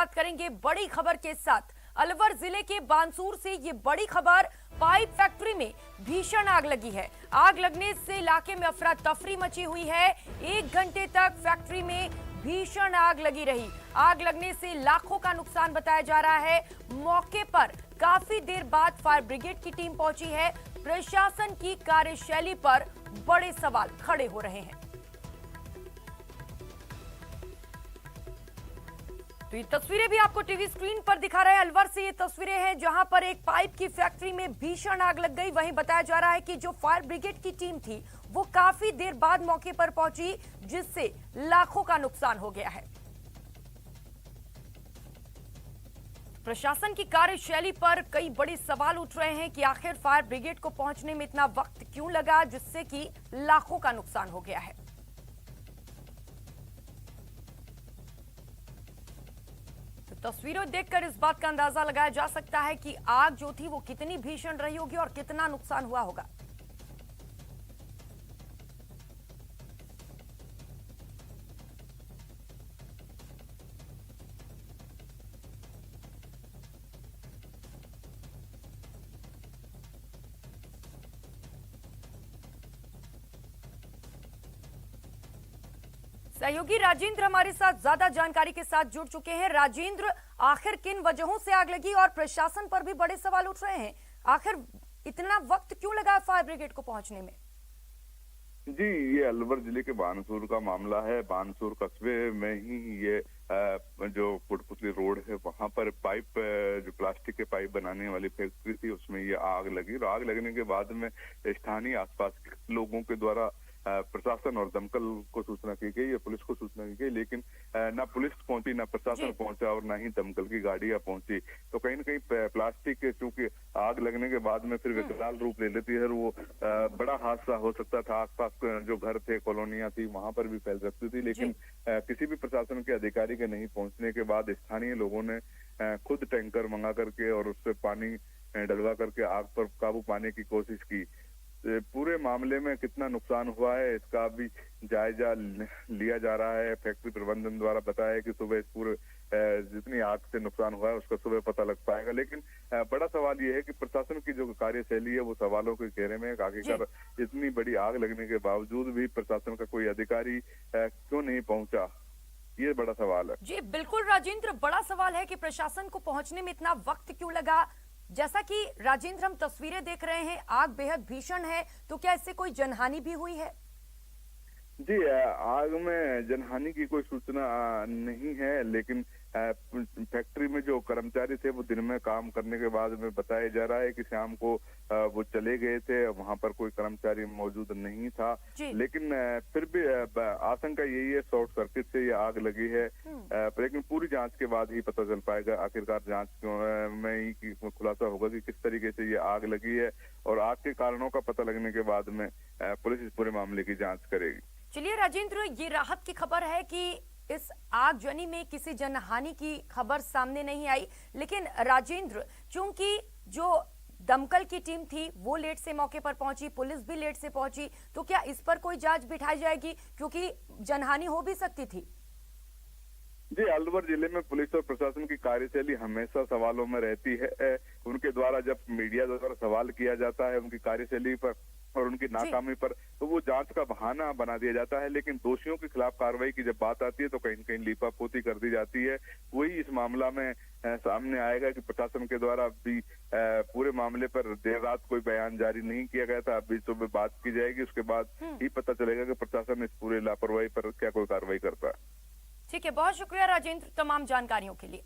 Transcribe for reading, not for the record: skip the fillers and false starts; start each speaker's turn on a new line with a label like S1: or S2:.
S1: शुरुआत करेंगे बड़ी खबर के साथ। अलवर जिले के बानसूर से ये बड़ी खबर, पाइप फैक्ट्री में भीषण आग लगी है। आग लगने से इलाके में अफरा तफरी मची हुई है। 1 घंटे तक फैक्ट्री में भीषण आग लगी रही। आग लगने से लाखों का नुकसान बताया जा रहा है। मौके पर काफी देर बाद फायर ब्रिगेड की टीम पहुंची है। प्रशासन की कार्यशैली पर बड़े सवाल खड़े हो रहे हैं। तो ये तस्वीरें भी आपको टीवी स्क्रीन पर दिखा रहे हैं। अलवर से ये तस्वीरें हैं जहां पर एक पाइप की फैक्ट्री में भीषण आग लग गई। वहीं बताया जा रहा है कि जो फायर ब्रिगेड की टीम थी वो काफी देर बाद मौके पर पहुंची, जिससे लाखों का नुकसान हो गया है। प्रशासन की कार्यशैली पर कई बड़े सवाल उठ रहे हैं कि आखिर फायर ब्रिगेड को पहुंचने में इतना वक्त क्यों लगा, जिससे कि लाखों का नुकसान हो गया है। तस्वीरों देखकर इस बात का अंदाजा लगाया जा सकता है कि आग जो थी वो कितनी भीषण रही होगी और कितना नुकसान हुआ होगा। सहयोगी राजेंद्र हमारे साथ ज्यादा जानकारी के साथ जुड़ चुके हैं। राजेंद्र, आखिर किन वजहों से आग लगी और प्रशासन पर भी बड़े सवाल उठ रहे हैं। आखिर इतना वक्त क्यों लगा फायर ब्रिगेड को पहुंचने में?
S2: जी, ये अलवर जिले के बानसूर का मामला है। बानसूर कस्बे में ही ये जो कोटपुतली रोड है वहां पर पाइप, जो प्लास्टिक के पाइप बनाने वाली फैक्ट्री थी, उसमें ये आग लगी। और आग लगने के बाद में स्थानीय आसपास के लोगों के द्वारा प्रशासन और दमकल को सूचना की गई या पुलिस को सूचना की गई, लेकिन ना पुलिस पहुंची, ना प्रशासन पहुंचा और ना ही दमकल की गाड़ियां पहुंची। तो कहीं ना कहीं प्लास्टिक चूंकि आग लगने के बाद में फिर विकराल रूप ले लेती है, वो बड़ा हादसा हो सकता था। आसपास जो घर थे, कॉलोनियां थी, वहां पर भी फैल सकती थी। लेकिन किसी भी प्रशासन के अधिकारी के नहीं पहुंचने के बाद स्थानीय लोगों ने खुद टैंकर मंगा करके और उससे पानी डलवा करके आग पर काबू पाने की कोशिश की। पूरे मामले में कितना नुकसान हुआ है इसका भी जायजा लिया जा रहा है। फैक्ट्री प्रबंधन द्वारा बताया कि सुबह इस पूरे जितनी आग से नुकसान हुआ है उसका सुबह पता लग पाएगा। लेकिन बड़ा सवाल ये है कि प्रशासन की जो कार्यशैली है वो सवालों के घेरे में है। आखिरकार इतनी बड़ी आग लगने के बावजूद भी प्रशासन का कोई अधिकारी क्यों नहीं पहुंचा, ये बड़ा सवाल है।
S1: जी बिल्कुल राजेंद्र, बड़ा सवाल है कि प्रशासन को पहुंचने में इतना वक्त क्यों लगा। जैसा कि राजेंद्र हम तस्वीरें देख रहे हैं, आग बेहद भीषण है, तो क्या इससे कोई जनहानि भी हुई है?
S2: जी, आग में जनहानि की कोई सूचना नहीं है, लेकिन फैक्ट्री में जो कर्मचारी थे वो दिन में काम करने के बाद में बताया जा रहा है कि शाम को वो चले गए थे, वहां पर कोई कर्मचारी मौजूद नहीं था। लेकिन फिर भी आशंका यही है शॉर्ट सर्किट से ये आग लगी है। लेकिन पूरी जांच के बाद ही पता चल पाएगा। आखिरकार जांच में ही खुलासा होगा कि किस तरीके से ये आग लगी है, और आग के कारणों का पता लगने के बाद में पुलिस इस पूरे मामले की जांच करेगी।
S1: चलिए राजेंद्र, ये राहत की खबर है कि इस आगजनी में किसी जनहानि की खबर सामने नहीं आई। लेकिन राजेंद्र, चूंकि जो दमकल की टीम थी वो लेट से मौके पर पहुंची, पुलिस भी लेट से पहुंची, तो क्या इस पर कोई जांच बिठाई जाएगी, क्योंकि जनहानि हो भी सकती थी?
S2: जी, अलवर जिले में पुलिस और प्रशासन की कार्यशैली हमेशा सवालों में रहती है। उनके द्वारा जब मीडिया द्वारा सवाल किया जाता है उनकी कार्यशैली पर और उनकी नाकामी पर, तो वो जांच का बहाना बना दिया जाता है। लेकिन दोषियों के खिलाफ कार्रवाई की जब बात आती है तो कहीं न कहीं लीपापोती कर दी जाती है। वही इस मामला में सामने आएगा कि प्रशासन के द्वारा भी पूरे मामले पर देर रात कोई बयान जारी नहीं किया गया था। अभी सुबह बात की जाएगी, उसके बाद ही पता चलेगा कि प्रशासन इस पूरे लापरवाही पर क्या कोई कार्रवाई करता है।
S1: ठीक है, बहुत शुक्रिया राजेंद्र तमाम जानकारियों के लिए।